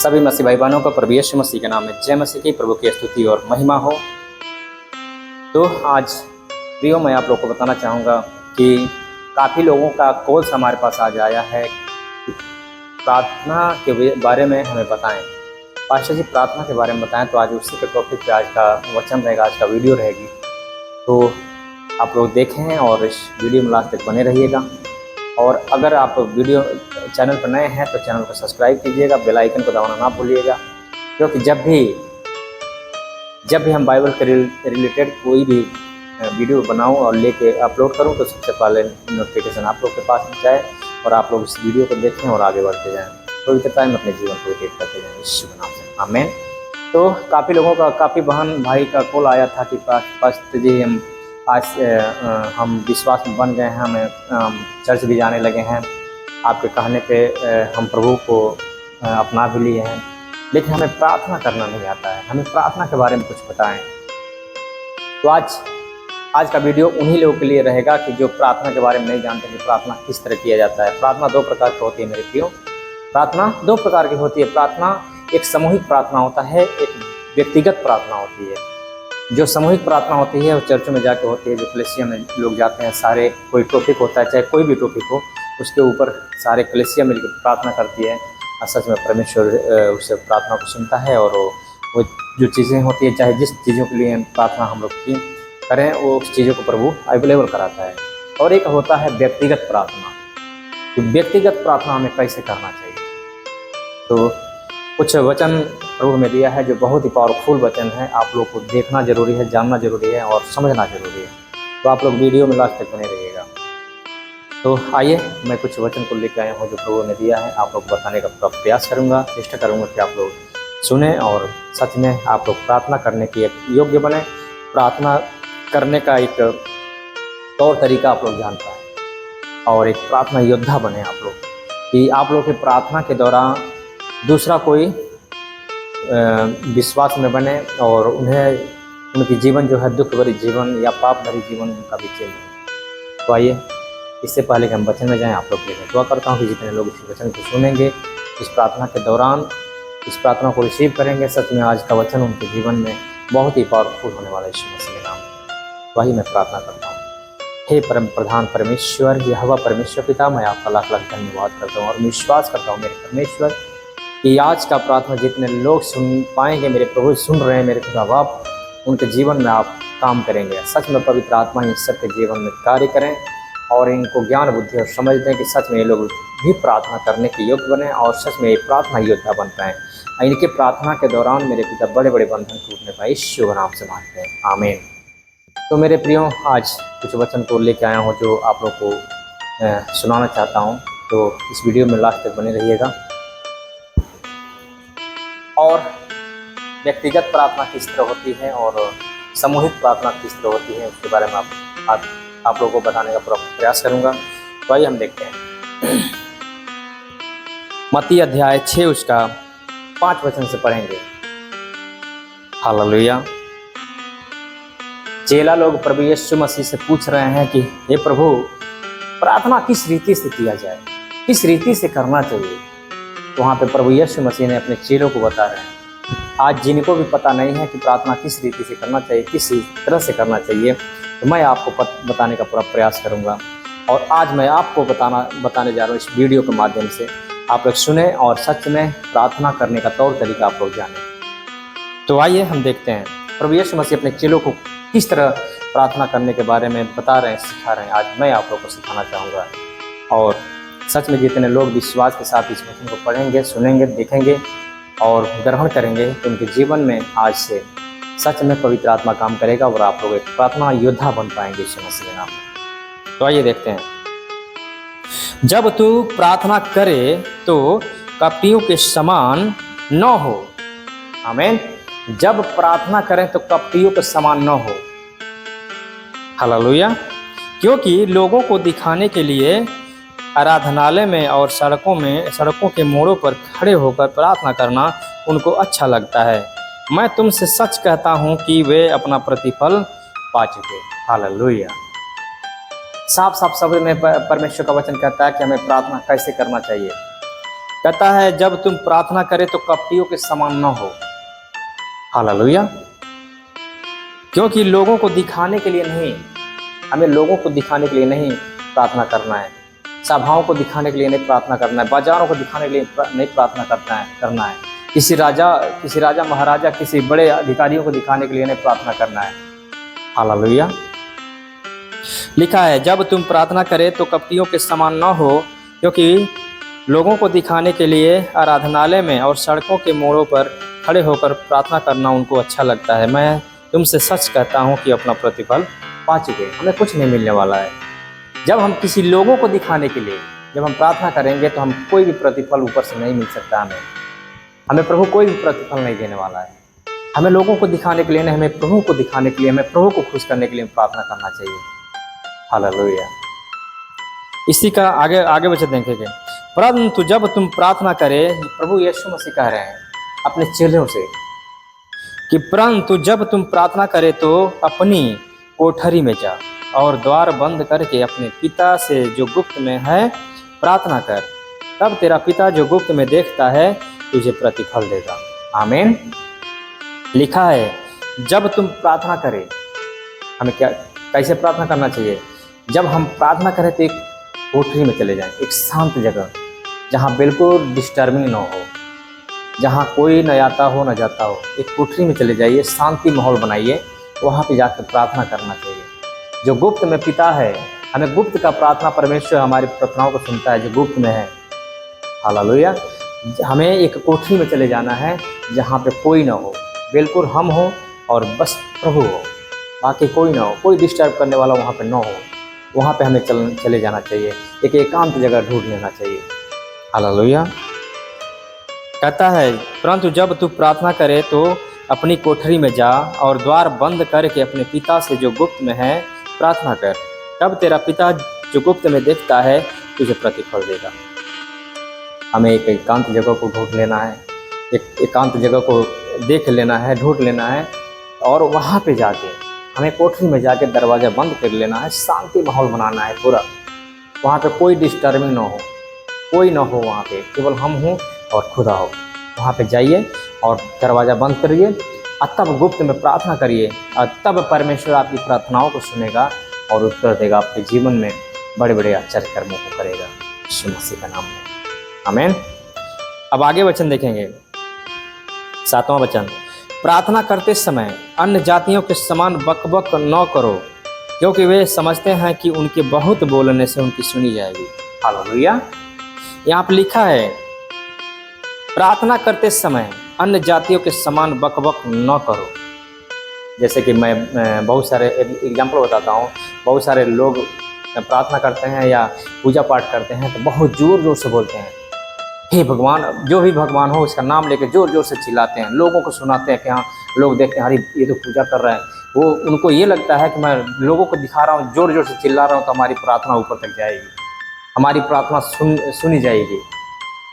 सभी मसीह भाई बहनों को प्रभु यीशु मसीह के नाम में जय मसीह की प्रभु की स्तुति और महिमा हो। तो आज प्रियो मैं आप लोग को बताना चाहूँगा कि काफ़ी लोगों का कॉल्स हमारे पास आज आया है कि प्रार्थना के बारे में हमें बताएं। पास्टर जी प्रार्थना के बारे में बताएं। तो आज उसी के टॉपिक पे आज का वचन रहेगा, आज का वीडियो रहेगी। तो आप लोग देखें और इस वीडियो में लास्ट तक बने रहिएगा। और अगर आप वीडियो चैनल पर नए हैं तो चैनल को सब्सक्राइब कीजिएगा, बेल आइकन को दबाना ना भूलिएगा, क्योंकि जब भी हम बाइबल के रिलेटेड कोई भी वीडियो बनाऊं और लेके अपलोड करूं तो सबसे पहले नोटिफिकेशन आप लोग के पास जाए और आप लोग इस वीडियो को देखें और आगे बढ़ते जाएं। पवित्र टाइम अपने जीवन को व्यतीत करते जाएं यीशु के नाम से, आमीन। तो काफ़ी लोगों का, काफ़ी बहन भाई का कॉल आया था कि पास्टर जी हम विश्वास में बन गए हैं, हमें चर्च भी जाने लगे हैं, आपके कहने पे हम प्रभु को अपना भी लिए हैं, लेकिन हमें प्रार्थना करना नहीं आता है। हमें प्रार्थना के बारे में कुछ बताएं। तो आज का वीडियो उन्हीं लोगों के लिए रहेगा कि जो प्रार्थना के बारे में नहीं जानते कि प्रार्थना किस तरह किया जाता है। प्रार्थना दो प्रकार की होती है मेरे प्रियो, प्रार्थना दो प्रकार की होती है। प्रार्थना एक सामूहिक प्रार्थना होता है, एक व्यक्तिगत प्रार्थना होती है। जो सामूहिक प्रार्थना होती है वो चर्चों में जाके होती है, जो कलीसिया में लोग जाते हैं, सारे कोई टॉपिक होता है, चाहे कोई भी टॉपिक हो, उसके ऊपर सारे कलीसिया मिलकर प्रार्थना करती है और सच में परमेश्वर उस प्रार्थना को सुनता है और वो जो चीज़ें होती है, चाहे जिस चीज़ों के लिए प्रार्थना हम लोग की करें, वो उस चीज़ों को प्रभु अवेलेबल कराता है। और एक होता है व्यक्तिगत प्रार्थना। तो व्यक्तिगत प्रार्थना हमें कैसे करना चाहिए, तो कुछ वचन प्रभु में दिया है जो बहुत ही पावरफुल वचन है। आप लोग को देखना जरूरी है, जानना जरूरी है और समझना जरूरी है। तो आप लोग वीडियो में लास्ट तक बने रहिएगा। तो आइए मैं कुछ वचन को लेकर आया हूँ जो प्रभु ने दिया है, आप लोग बताने का पूरा प्रयास करूँगा, चेष्टा करूँगा कि आप लोग सुने और सच में आप लोग प्रार्थना करने के एक योग्य बने। प्रार्थना करने का एक तौर तरीका आप लोग जानता है और एक प्रार्थना योद्धा बने आप लोग, कि आप लोग के प्रार्थना के दौरान दूसरा कोई विश्वास में बने और उनकी जीवन जो है दुख भरी जीवन या पाप भरी जीवन उनका भी चेंज हो। तो आइए इससे पहले कि हम वचन में जाएं, आप लोग के लिए दुआ करता हूँ कि जितने लोग इस वचन को सुनेंगे, इस प्रार्थना के दौरान इस प्रार्थना को रिसीव करेंगे, सच में आज का वचन उनके जीवन में बहुत ही पावरफुल होने वाला है यीशु मसीह के नाम में। वही मैं प्रार्थना करता हूँ। हे परम प्रधान परमेश्वर, यहोवा परमेश्वर पिता, मैं आपका लाख लाख धन्यवाद करता हूँ और विश्वास करता हूँ मेरे परमेश्वर कि आज का प्रार्थना जितने लोग सुन पाएंगे, मेरे प्रभु सुन रहे हैं मेरे खुदा बाप, उनके जीवन में आप काम करेंगे। सच में पवित्र आत्मा इन सबके जीवन में कार्य करें और इनको ज्ञान बुद्धि और समझ दें कि सच में ये लोग भी प्रार्थना करने के योग्य बने और सच में ये प्रार्थना योद्धा बन पाएँ। इनके प्रार्थना के दौरान मेरे पिता बड़े बड़े बंधन टूटने पाए, यीशु के नाम से मांगते हैं, आमीन। तो मेरे प्रियो आज कुछ वचन को लेकर आया हूँ जो आप लोग को सुनाना चाहता हूँ। तो इस वीडियो में लास्ट तक बने रहिएगा। और व्यक्तिगत प्रार्थना किस तरह होती है और सामूहिक प्रार्थना किस तरह होती है उसके बारे में आप लोगों को बताने का पूरा प्रयास करूंगा। तो आइए हम देखते हैं। मत्ती अध्याय 6 उसका 5 वचन से पढ़ेंगे। हालेलुया। चेला लोग प्रभु यीशु मसीह से पूछ रहे हैं कि हे प्रभु, प्रार्थना किस रीति से किया जाए, किस रीति से करना चाहिए। तो वहाँ पे प्रभु यीशु मसीह ने अपने चेलों को बता रहे हैं। आज जिनको भी पता नहीं है कि प्रार्थना किस रीति से करना चाहिए, किस तरह से करना चाहिए, तो मैं आपको बताने का पूरा प्रयास करूंगा। और आज मैं आपको बताने जा रहा हूँ इस वीडियो के माध्यम से। आप लोग सुने और सच में प्रार्थना करने का तौर तरीका आप लोग जाने। तो आइए हम देखते हैं प्रभु यीशु मसीह अपने चेलों को किस तरह प्रार्थना करने के बारे में बता रहे हैं, सिखा रहे हैं। आज मैं आप लोग को सिखाना चाहूँगा और सच में जितने लोग विश्वास के साथ इस वचन को पढ़ेंगे, सुनेंगे, देखेंगे और ग्रहण करेंगे तो उनके जीवन में आज से सच में पवित्र आत्मा काम करेगा और आप लोग एक प्रार्थना योद्धा बन पाएंगे यीशु मसीह के नाम में। तो आइए देखते हैं। जब तू प्रार्थना करे तो कपटियों के समान न हो। आमीन। जब प्रार्थना करें तो कपटियों के समान न हो। हालेलुया। क्योंकि लोगों को दिखाने के लिए आराधनालय में और सड़कों के मोड़ों पर खड़े होकर प्रार्थना करना उनको अच्छा लगता है। मैं तुमसे सच कहता हूँ कि वे अपना प्रतिफल पा चुके। हालेलुया। साफ साफ शब्द में परमेश्वर का वचन कहता है कि हमें प्रार्थना कैसे करना चाहिए। कहता है जब तुम प्रार्थना करे तो कपटियों के समान न हो। हालेलुया। क्योंकि लोगों को दिखाने के लिए नहीं, हमें लोगों को दिखाने के लिए नहीं प्रार्थना करना है, सभाओं को दिखाने के लिए नहीं प्रार्थना करना है, बाजारों को दिखाने के लिए नहीं प्रार्थना करना है, किसी राजा महाराजा, किसी बड़े अधिकारियों को दिखाने के लिए नहीं प्रार्थना करना है। हालेलुया। लिखा है जब तुम प्रार्थना करे तो कपटियों के समान न हो, क्योंकि लोगों को दिखाने के लिए आराधनालय में और सड़कों के मोड़ों पर खड़े होकर प्रार्थना करना उनको अच्छा लगता है। मैं तुमसे सच कहता हूँ कि अपना प्रतिफल पा चुके। हमें कुछ नहीं मिलने वाला है। जब हम किसी लोगों को दिखाने के लिए जब हम प्रार्थना करेंगे तो हम कोई भी प्रतिफल ऊपर से नहीं मिल सकता। हमें प्रभु कोई भी प्रतिफल नहीं देने वाला है। हमें लोगों को दिखाने के लिए नहीं, हमें प्रभु को दिखाने के लिए, हमें प्रभु को खुश करने के लिए प्रार्थना करना चाहिए। हालेलुया। इसी का आगे वचन देखेंगे। परंतु जब तुम प्रार्थना करें, प्रभु यीशु मसीह कह रहे हैं अपने चेलों से कि परंतु जब तुम प्रार्थना करे तो अपनी कोठरी में जा और द्वार बंद करके अपने पिता से जो गुप्त में है प्रार्थना कर, तब तेरा पिता जो गुप्त में देखता है तुझे प्रतिफल देगा। आमीन। लिखा है जब तुम प्रार्थना करें, हमें कैसे प्रार्थना करना चाहिए? जब हम प्रार्थना करें तो एक कोठरी में चले जाएं, एक शांत जगह जहाँ बिल्कुल डिस्टर्बिंग ना हो, जहाँ कोई न आता हो न जाता हो। एक कोठरी में चले जाइए, शांति माहौल बनाइए, वहाँ पे जाकर प्रार्थना करना चाहिए। जो गुप्त में पिता है, हमें गुप्त का प्रार्थना, परमेश्वर हमारी प्रार्थनाओं को सुनता है जो गुप्त में है। हालेलुया। हमें एक कोठरी में चले जाना है जहाँ पे कोई ना हो, बिल्कुल हम हो और बस प्रभु हो, बाकी कोई ना हो, कोई डिस्टर्ब करने वाला वहाँ पे ना हो। वहाँ पे हमें चले जाना चाहिए, एक एकांत जगह ढूंढ लेना चाहिए। हालेलुया। कहता है परंतु जब तू प्रार्थना करे तो अपनी कोठरी में जा और द्वार बंद करके अपने पिता से जो गुप्त में है प्रार्थना कर, तब तेरा पिता जो गुप्त में देखता है तुझे प्रतिफल देगा। हमें एक एकांत जगह को ढूंढ लेना है, एक एकांत जगह को देख लेना है, ढूंढ लेना है, और वहाँ पे जाके हमें कोठरी में जाके दरवाज़ा बंद कर लेना है, शांति माहौल बनाना है पूरा। वहाँ पे कोई डिस्टर्बिंग ना हो, कोई ना हो, वहाँ पे केवल हम हों और खुदा हो। वहाँ पे जाइए और दरवाज़ा बंद करिए और तब गुप्त में प्रार्थना करिए, और तब परमेश्वर आपकी प्रार्थनाओं को सुनेगा और उत्तर देगा, आपके जीवन में बड़े बड़े आश्चर्य कर्मों को करेगा यीशु मसीह का नाम में। आमीन। अब आगे वचन देखेंगे, 7वां वचन। प्रार्थना करते समय अन्य जातियों के समान बकबक न करो, क्योंकि वे समझते हैं कि उनके बहुत बोलने से उनकी सुनी जाएगी। हालेलुया। यहाँ पर लिखा है प्रार्थना करते समय अन्य जातियों के समान बकबक न करो। जैसे कि मैं बहुत सारे एग्जाम्पल बताता हूँ। बहुत सारे लोग प्रार्थना करते हैं या पूजा पाठ करते हैं तो बहुत ज़ोर ज़ोर से बोलते हैं, हे भगवान, जो भी भगवान हो उसका नाम लेकर ज़ोर ज़ोर से चिल्लाते हैं, लोगों को सुनाते हैं कि हाँ, लोग देखते हैं अरे ये तो पूजा कर रहा है। वो उनको ये लगता है कि मैं लोगों को दिखा रहा हूँ, ज़ोर ज़ोर से चिल्ला रहा हूँ तो हमारी प्रार्थना ऊपर तक जाएगी, हमारी प्रार्थना सुनी जाएगी।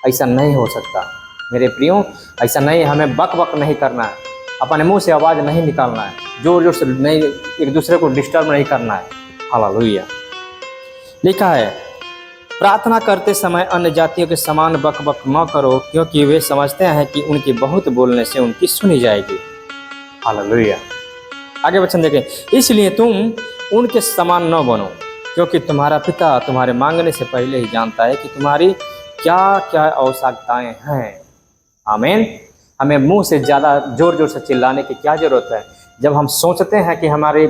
ऐसा नहीं हो सकता मेरे प्रियो, ऐसा नहीं। हमें बक बक नहीं करना है, अपने मुंह से आवाज़ नहीं निकालना है, जोर जोर से नहीं, एक दूसरे को डिस्टर्ब नहीं करना है। हालेलुया। लिखा है प्रार्थना करते समय अन्य जातियों के समान बक बक न करो, क्योंकि वे समझते हैं कि उनकी बहुत बोलने से उनकी सुनी जाएगी। हालेलुया। आगे वचन देखें। इसलिए तुम उनके समान न बनो, क्योंकि तुम्हारा पिता तुम्हारे मांगने से पहले ही जानता है कि तुम्हारी क्या क्या आवश्यकताएं हैं। आमीन। हमें मुंह से ज़्यादा ज़ोर ज़ोर से चिल्लाने की क्या ज़रूरत है? जब हम सोचते हैं कि हमारे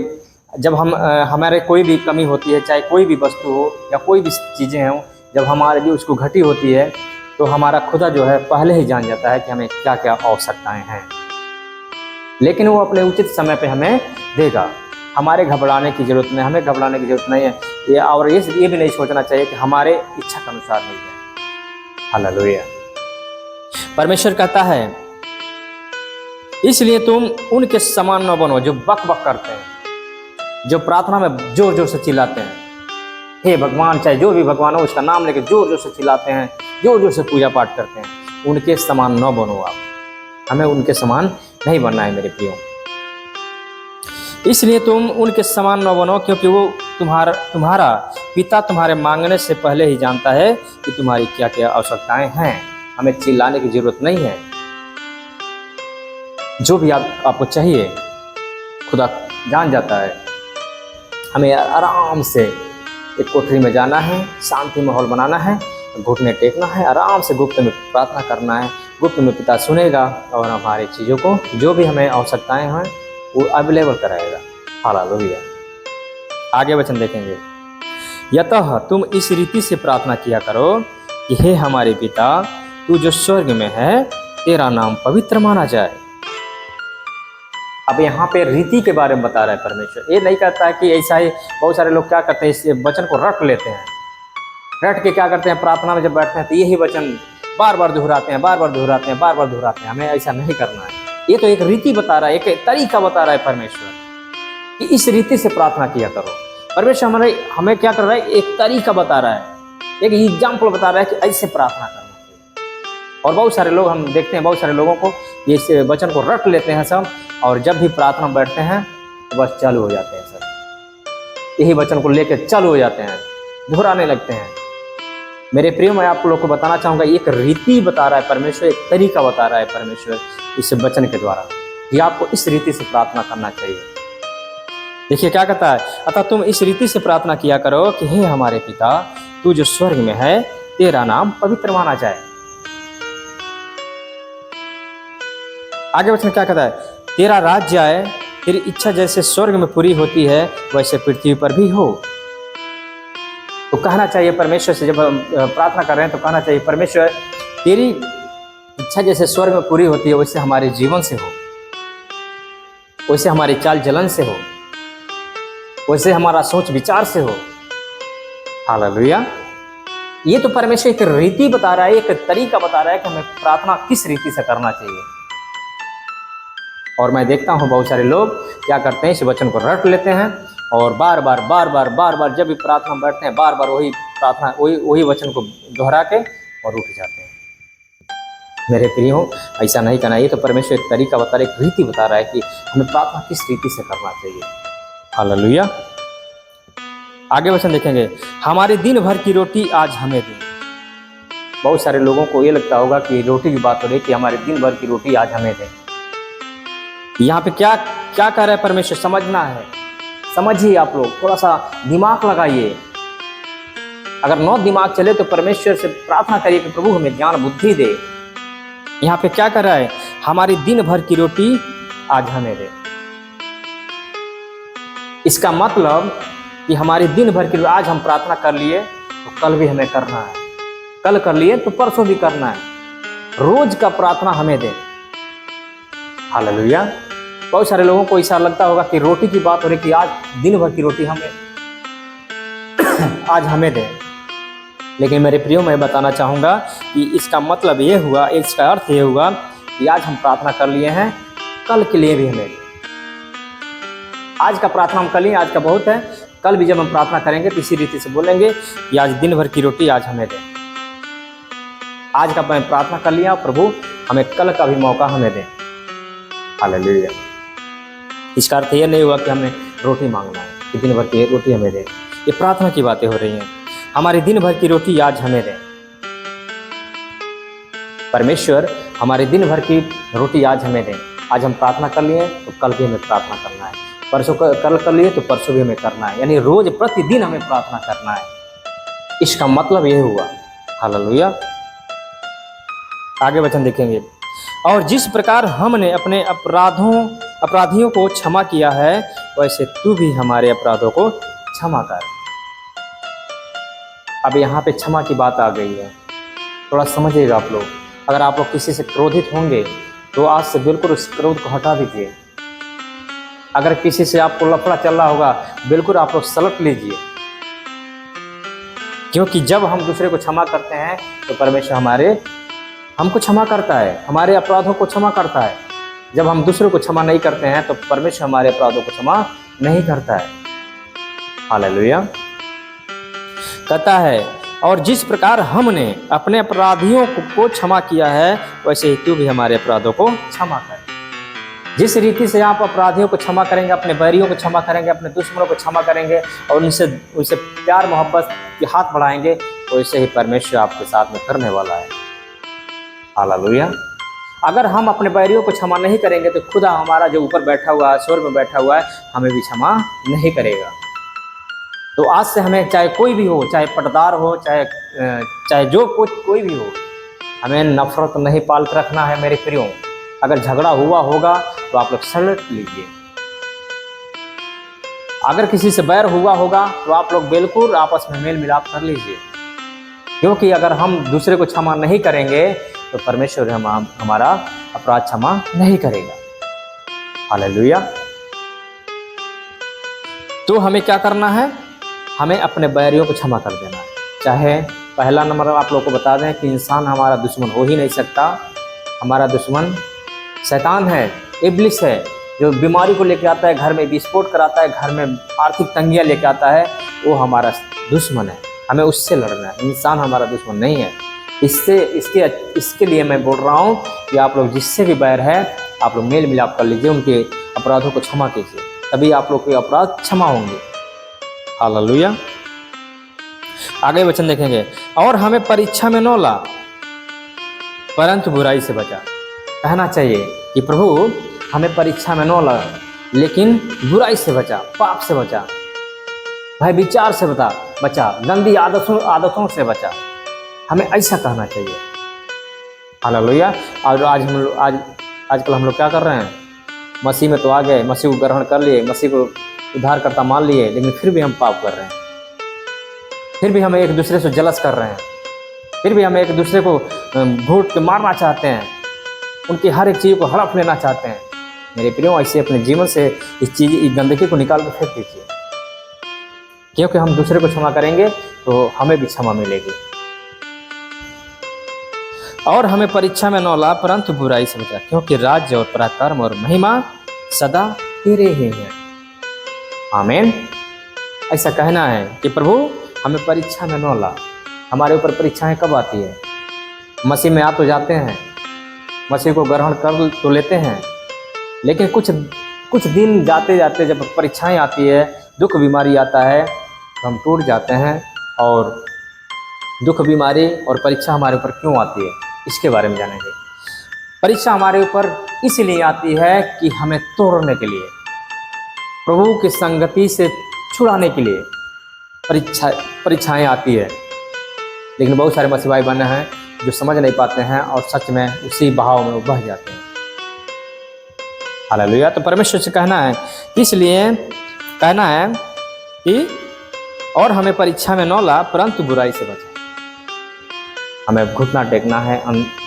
कोई भी कमी होती है, चाहे कोई भी वस्तु हो या कोई भी चीज़ें हों, जब हमारे लिए उसको घटी होती है तो हमारा खुदा जो है पहले ही जान जाता है कि हमें क्या क्या आवश्यकताएं हैं, लेकिन वो अपने उचित समय पे हमें देगा। हमारे घबराने की ज़रूरत नहीं, हमें घबराने की ज़रूरत नहीं है। और ये भी नहीं सोचना चाहिए कि हमारे इच्छा के अनुसार नहीं है। हालेलुया। परमेश्वर कहता है इसलिए तुम उनके समान न बनो जो बक बक करते हैं, जो प्रार्थना में जोर जोर से चिल्लाते हैं, हे भगवान, चाहे जो भी भगवान हो उसका नाम लेकर जोर जोर से चिल्लाते हैं, जोर जोर से पूजा पाठ करते हैं। उनके समान न बनो आप। हमें उनके समान नहीं बनना है मेरे प्रियो। इसलिए तुम उनके समान न बनो, क्योंकि वो तुम्हारा पिता तुम्हारे मांगने से पहले ही जानता है कि तुम्हारी क्या क्या आवश्यकताएं हैं। हमें चिल्लाने की जरूरत नहीं है। जो भी आपको चाहिए खुदा जान जाता है। हमें आराम से एक कोठरी में जाना है, शांति माहौल बनाना है, घुटने टेकना है, आराम से गुप्त में प्रार्थना करना है। गुप्त में पिता सुनेगा और हमारी चीज़ों को, जो भी हमें आवश्यकताएं हैं, वो अवेलेबल कराएगा। हालेलुया। आगे वचन देखेंगे। यतः तुम इस रीति से प्रार्थना किया करो कि हे हमारे पिता, तू जो स्वर्ग में है, तेरा नाम पवित्र माना जाए। अब यहाँ पे रीति के बारे में बता रहा है परमेश्वर। ये नहीं कहता है कि ऐसा ही। बहुत सारे लोग क्या करते हैं, इस वचन को रट लेते हैं, रट के क्या करते हैं, प्रार्थना में जब बैठते हैं तो यही वचन बार बार दोहराते हैं, बार बार दोहराते हैं, बार बार दोहराते हैं। हमें ऐसा नहीं करना है। ये तो एक रीति बता रहा है, एक तरीका बता रहा है परमेश्वर कि इस रीति से प्रार्थना किया करो। परमेश्वर हमें क्या कर रहा है, एक तरीका बता रहा है, एक एग्जाम्पल बता रहा है कि ऐसे प्रार्थना करना चाहिए। और बहुत सारे लोग हम देखते हैं, बहुत सारे लोगों को ये वचन को रट लेते हैं सब, और जब भी प्रार्थना बैठते हैं तो बस चालू हो जाते हैं सब, यही वचन को लेकर चालू हो जाते हैं, दोहराने लगते हैं। मेरे प्रिय, मैं आप लोग को बताना चाहूँगा, एक रीति बता रहा है परमेश्वर, एक तरीका बता रहा है परमेश्वर इस वचन के द्वारा कि आपको इस रीति से प्रार्थना करना चाहिए। देखिए क्या कहता है, अतः तुम इस रीति से प्रार्थना किया करो कि हे हमारे पिता, तू जो स्वर्ग में है, तेरा नाम पवित्र माना जाए। आगे वचन क्या कहता है, तेरा राज्य आए, तेरी इच्छा जैसे स्वर्ग में पूरी होती है वैसे पृथ्वी पर भी हो। तो कहना चाहिए परमेश्वर से, जब हम प्रार्थना कर रहे हैं तो कहना चाहिए, परमेश्वर तेरी इच्छा जैसे स्वर्ग में पूरी होती है वैसे हमारे जीवन से हो, वैसे हमारी चाल चलन से हो, वैसे हमारा सोच विचार से हो। हालेलुया। ये तो परमेश्वर एक रीति बता रहा है, एक तरीका बता रहा है कि हमें प्रार्थना किस रीति से करना चाहिए। और मैं देखता हूँ बहुत सारे लोग क्या करते हैं, इस वचन को रट लेते हैं और बार बार जब भी प्रार्थना बैठते हैं, बार बार वही प्रार्थना, वही वचन को दोहरा के और उठ जाते हैं। मेरे प्रियो, ऐसा नहीं करना। ये तो परमेश्वर एक तरीका बता रहा है, एक रीति बता रहा है कि हमें प्रार्थना किस रीति से करना चाहिए। हालेलुया। आगे वचन देखेंगे, हमारे दिन भर की रोटी आज हमें दे। बहुत सारे लोगों को ये लगता होगा कि रोटी की बात हो रही है कि हमारे दिन भर की रोटी आज हमें दे। यहाँ पे क्या क्या कह रहा है परमेश्वर, समझना है। समझिए आप लोग, थोड़ा सा दिमाग लगाइए। अगर नौ दिमाग चले तो परमेश्वर से प्रार्थना करिए कि प्रभु हमें ज्ञान बुद्धि दे। यहाँ पे क्या कर रहा है, हमारी दिन भर की रोटी आज हमें दे। इसका मतलब कि हमारी दिन भर की, आज हम प्रार्थना कर लिए तो कल भी हमें करना है, कल कर लिए तो परसों भी करना है। रोज का प्रार्थना हमें दे। हालेलुया। बहुत सारे लोगों को ऐसा लगता होगा कि रोटी की बात हो रही कि आज दिन भर की रोटी हमें आज हमें दे। लेकिन मेरे प्रियो, मैं बताना चाहूँगा कि इसका मतलब ये हुआ, इसका अर्थ ये हुआ कि आज हम प्रार्थना कर लिए हैं, कल के लिए भी हमें दे। आज का प्रार्थना हम कर लिए, आज का बहुत है, कल भी जब हम प्रार्थना करेंगे तो इसी रीति से बोलेंगे कि आज दिन भर की रोटी आज हमें दे। आज का मैं प्रार्थना कर लिया, प्रभु हमें कल का भी मौका हमें दे। हालेलुया। इसका अर्थ ये नहीं हुआ कि हमें रोटी मांगना है कि दिन भर की रोटी हमें दे। ये प्रार्थना की बातें हो रही हैं। हमारी दिन भर की रोटी आज हमें दे। परमेश्वर हमारे दिन भर की रोटी आज हमें दे। आज हम प्रार्थना कर लिए तो कल भी हमें प्रार्थना करना है, परसों कल कर लिए तो परसों भी हमें करना है, यानी रोज प्रतिदिन हमें प्रार्थना करना है। इसका मतलब ये हुआ। हालेलुया। आगे वचन देखेंगे, और जिस प्रकार हमने अपने अपराधियों को क्षमा किया है वैसे तू भी हमारे अपराधों को क्षमा कर। अब यहाँ पे क्षमा की बात आ गई है, थोड़ा समझिएगा आप लोग। अगर आप लोग किसी से क्रोधित होंगे तो आज से बिल्कुल उस क्रोध को हटा दीजिए। अगर किसी से आपको लफड़ा चल रहा होगा, बिल्कुल आप लोग सलट लीजिए, क्योंकि जब हम दूसरे को क्षमा करते हैं तो परमेश्वर हमको क्षमा करता है, हमारे अपराधों को क्षमा करता है। जब हम दूसरों को क्षमा नहीं करते हैं तो परमेश्वर हमारे अपराधों को क्षमा नहीं करता है। हालेलुया। कहता है, और जिस प्रकार हमने अपने अपराधियों को क्षमा किया है वैसे ही तू भी हमारे अपराधों को क्षमा कर। जिस रीति से आप अपराधियों को क्षमा करेंगे, अपने बैरियों को क्षमा करेंगे, अपने दुश्मनों को क्षमा करेंगे और उनसे प्यार मोहब्बत के हाथ बढ़ाएंगे, वैसे ही परमेश्वर आपके साथ में करने वाला है। हालेलुया। अगर हम अपने बैरियों को क्षमा नहीं करेंगे तो खुदा हमारा जो ऊपर बैठा हुआ है, स्वर्ग में बैठा हुआ है, हमें भी क्षमा नहीं करेगा। तो आज से हमें चाहे कोई भी हो, चाहे पटदार हो, चाहे जो कुछ कोई भी हो, हमें नफरत नहीं पाल कर रखना है मेरे प्रियो। अगर झगड़ा हुआ होगा तो आप लोग सलट लीजिए। अगर किसी से बैर हुआ होगा तो आप लोग बिल्कुल आपस में मेल मिलाप कर लीजिए, क्योंकि अगर हम दूसरे को क्षमा नहीं करेंगे तो परमेश्वर हमारा अपराध क्षमा नहीं करेगा। हालेलुया। तो हमें क्या करना है? हमें अपने बैरियों को क्षमा कर देना है। चाहे पहला नंबर आप लोग को बता दें कि इंसान हमारा दुश्मन हो ही नहीं सकता। हमारा दुश्मन शैतान है, इब्लिस है, जो बीमारी को लेकर आता है, घर में विस्फोट कराता है, घर में आर्थिक तंगियां लेकर आता है, वो हमारा दुश्मन है। हमें उससे लड़ना है। इंसान हमारा दुश्मन नहीं है। इसके लिए मैं बोल रहा हूँ कि आप लोग जिससे भी बैर है, आप लोग मेल मिलाप कर लीजिए, उनके अपराधों को क्षमा कीजिए, तभी आप लोग के अपराध क्षमा होंगे। हालेलुया। आगे वचन देखेंगे, और हमें परीक्षा में न ला परंतु बुराई से बचा। कहना चाहिए कि प्रभु हमें परीक्षा में न ला, लेकिन बुराई से बचा, पाप से बचा, भय विचार से बचा, गंदी आदतों से बचा। हमें ऐसा कहना चाहिए। हालेलुया। और आजकल हम लोग क्या कर रहे हैं? मसीह में तो आ गए, मसीह को ग्रहण कर लिए, मसीह को उद्धारकर्ता मान लिए, लेकिन फिर भी हम पाप कर रहे हैं। फिर भी हम एक दूसरे से जलस कर रहे हैं। फिर भी हम एक दूसरे को घूट के मारना चाहते हैं, उनकी हर एक चीज़ को हड़प लेना चाहते हैं। मेरे प्रियो, ऐसे अपने जीवन से इस गंदगी को निकाल कर फेंक दीजिए, क्योंकि हम दूसरे को क्षमा करेंगे तो हमें भी क्षमा मिलेगी। और हमें परीक्षा में न ला परंतु बुराई से बचा, क्योंकि राज्य और पराक्रम और महिमा सदा तेरे ही हैं। आमीन। ऐसा कहना है कि प्रभु हमें परीक्षा में न ला। हमारे ऊपर परीक्षाएं कब आती है? मसीह में आ तो जाते हैं, मसीह को ग्रहण कर तो लेते हैं, लेकिन कुछ दिन जाते जाते जब परीक्षाएं आती है, दुख बीमारी आता है, तो हम टूट जाते हैं। और दुख बीमारी और परीक्षा हमारे ऊपर क्यों आती है, इसके बारे में जानेंगे। परीक्षा हमारे ऊपर इसलिए आती है कि हमें तोड़ने के लिए, प्रभु की संगति से छुड़ाने के लिए परीक्षाएं आती है। लेकिन बहुत सारे मसीह भाई बहन हैं जो समझ नहीं पाते हैं और सच में उसी बहाव में बह जाते हैं। हालेलुया। तो परमेश्वर से कहना है, इसलिए कहना है कि और हमें परीक्षा में न ला परंतु बुराई से बचा। हमें घुटना टेकना है,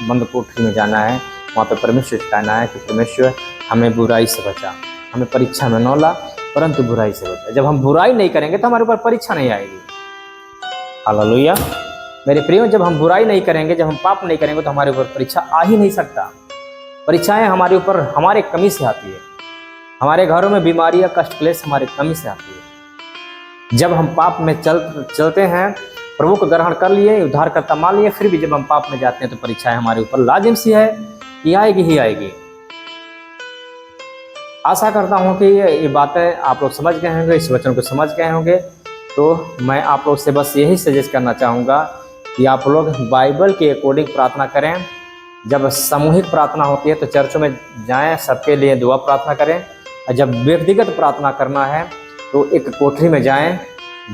बंद कोठरी में जाना है, वहाँ पे परमेश्वर से कहना है कि परमेश्वर हमें बुराई से बचा, हमें परीक्षा में न ला परंतु बुराई से बचा। जब हम बुराई नहीं करेंगे तो हमारे ऊपर परीक्षा नहीं आएगी। हालेलुया। मेरे प्रियो, जब हम बुराई नहीं करेंगे, जब हम पाप नहीं करेंगे तो हमारे ऊपर परीक्षा आ ही नहीं सकता। परीक्षाएं हमारे ऊपर हमारे कमी से आती है। हमारे घरों में बीमारियां, कष्ट क्लेश हमारे कमी से आती है। जब हम पाप में चलते हैं, प्रभु को ग्रहण कर लिए, उद्धारकर्ता मान लिए, फिर भी जब हम पाप में जाते हैं तो परीक्षाएं हमारे ऊपर लाजिम सी है कि आएगी ही आएगी। आशा करता हूं कि ये बातें आप लोग समझ गए होंगे, इस वचन को समझ गए होंगे। तो मैं आप लोग से बस यही सजेस्ट करना चाहूँगा कि आप लोग बाइबल के अकॉर्डिंग प्रार्थना करें। जब सामूहिक प्रार्थना होती है तो चर्चों में जाएं, सबके लिए दुआ प्रार्थना करें। और जब व्यक्तिगत प्रार्थना करना है तो एक कोठरी में जाएं,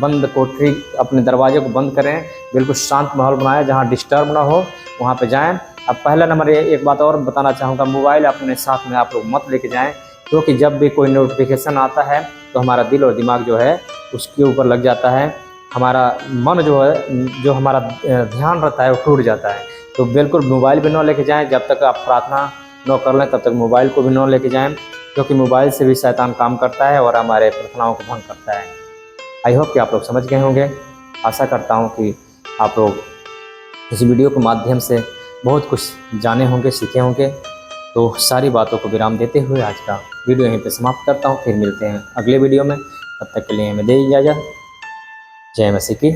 बंद कोठरी, अपने दरवाजे को बंद करें, बिल्कुल शांत माहौल बनाएं जहां डिस्टर्ब ना हो, वहां पे जाएं। अब पहला नंबर एक बात और बताना चाहूँगा, मोबाइल अपने साथ में आप लोग मत लेके जाएं, क्योंकि जब भी कोई नोटिफिकेशन आता है तो हमारा दिल और दिमाग जो है उसके ऊपर लग जाता है। हमारा मन जो है, जो हमारा ध्यान रहता है वो टूट जाता है। तो बिल्कुल मोबाइल भी न लेके जाएं। जब तक आप प्रार्थना न कर लें तब तक मोबाइल को भी न लेके जाएं, क्योंकि मोबाइल से भी शैतान काम करता है और हमारे प्रार्थनाओं को भंग करता है। आई होप कि आप लोग समझ गए होंगे। आशा करता हूँ कि आप लोग इस वीडियो के माध्यम से बहुत कुछ जाने होंगे, सीखे होंगे। तो सारी बातों को विराम देते हुए आज का वीडियो यहीं पे समाप्त करता हूँ। फिर मिलते हैं अगले वीडियो में, तब तक के लिए हमें दे इजाज़त। जय मसीह की।